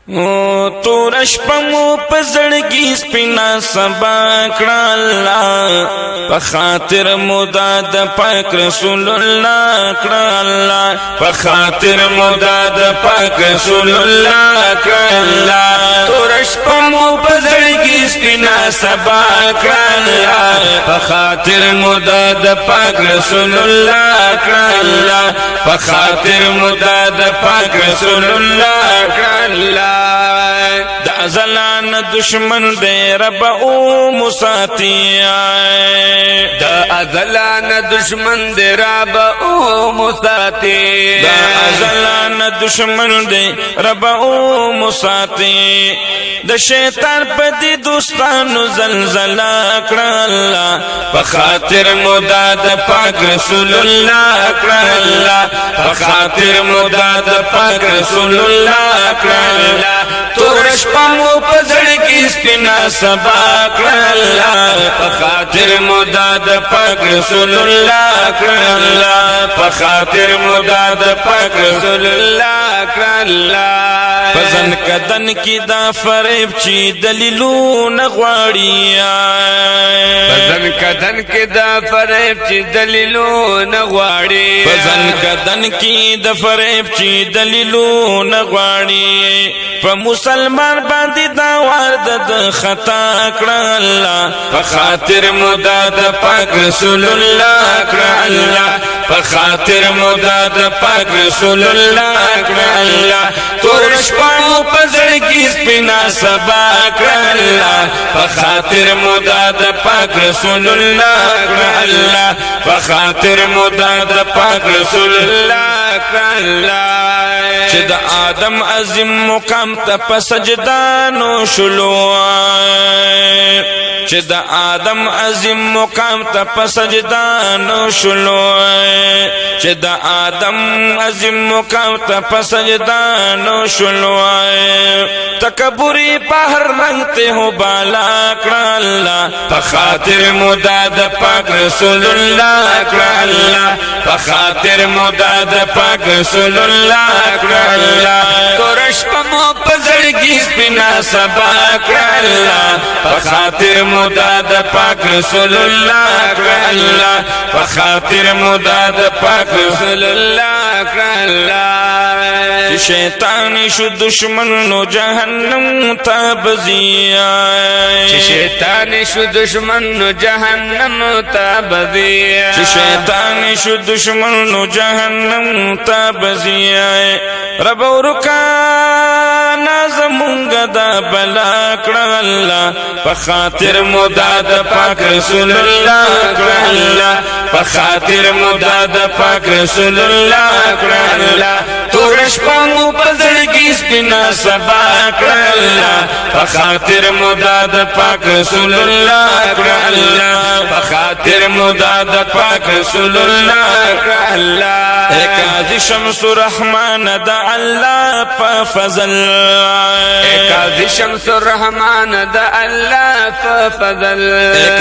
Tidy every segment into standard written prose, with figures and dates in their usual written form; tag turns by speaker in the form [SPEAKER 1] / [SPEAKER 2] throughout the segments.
[SPEAKER 1] تورش پمو پزړګي سپینا سبا کړه الله په خاطر مداد پاک رسول الله کړه الله په خاطر مداد پاک رسول الله کړه الله تورش پمو پزړګي سپینا سبا کړه الله په خاطر مداد پاک رسول الله کړه الله په خاطر مداد پاک رسول الله کړه الله دا زلان دشمن دے رب او مساتی
[SPEAKER 2] دا زلان دشمن دے رب او مساتی
[SPEAKER 1] دا زلان دشمن دے رب او مساتی دا شیطان پا دی دوستانو زلزلہ کړه اللہ پا خاطر مداد پاک رسول اللہ کړه اللہ پا خاطر مداد پاک رسول اللہ کړه اللہ تورش پمو پزړګي سپینا سبا کړه الله په خاطر مداد پاک رسول الله کړه الله په خاطر مداد پاک رسول الله کړه الله پزن کدن کی دا فریب چی دلیلونه غواړي
[SPEAKER 2] پزن کدن کی دا فریب چی دلیلونه غواړي
[SPEAKER 1] پزن کدن کی دا فریب چی دلیلونه غواړي په مسلمان باندې دا وارد د خطا کړه الله په خاطر مداد پاک رسول الله کړه الله په خاطر مداد پاک رسول الله کړه الله تورش پمو پزړګي سپینا سبا کړه الله په خاطر مداد پاک رسول الله کړه الله په خاطر مداد پاک رسول الله کړه الله چې د آدم عظیم مقام ته په سجدانو شلو چې د آدم عظیم مقام ته په سجدانو شلو چې د آدم عظیم مقام ته په سجدانو شلو تکبری په هر رنگ ته هو بالا کړه الله په خاطر مداد پاک رسول الله کړه الله په خاطر مداد پاک رسول الله کړه الله تورش پمو پزړګي سپینا سبا کړه الله په خاطر مداد پاک رسول الله کړه الله په خاطر مداد پاک رسول الله کړه الله شیطان شو دشمن نو جهنم ته بزي
[SPEAKER 2] شیطان شو دشمن نو جهنم ته بزي
[SPEAKER 1] شیطان شو دشمن نو جهنم ته بزي رب ورکا نازمونگا دا بلا کړه الله په خاطر مداد پاک رسول الله کړه الله په خاطر مداد پاک رسول الله کړه الله تورش پمو پزړګي سپینا سبا کړه الله په خاطر مداد پاک رسول الله کړه الله په خاطر مداد پاک رسول الله کړه الله قاضی شمس الرحمن دا الله په فضل
[SPEAKER 2] قاضی شمس الرحمن دا الله په فضل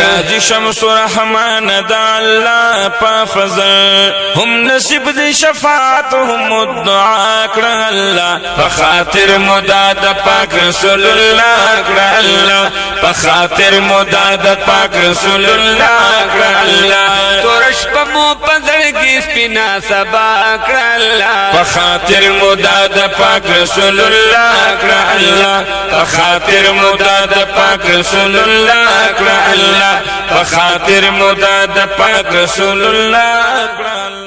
[SPEAKER 1] قاضی شمس الرحمن دا الله په فضل هم نصیب دی شفاعت هم الدعاء کړه الله په خاطر مداد پاک رسول الله کړه الله په خاطر مداد پاک رسول الله کړه الله
[SPEAKER 2] تورش پمو پزړګي سپینا سبا کړه الله
[SPEAKER 1] په خاطر مداد پاک رسول الله کړه الله په خاطر مداد پاک رسول الله کړه الله په خاطر مداد پاک رسول الله کړه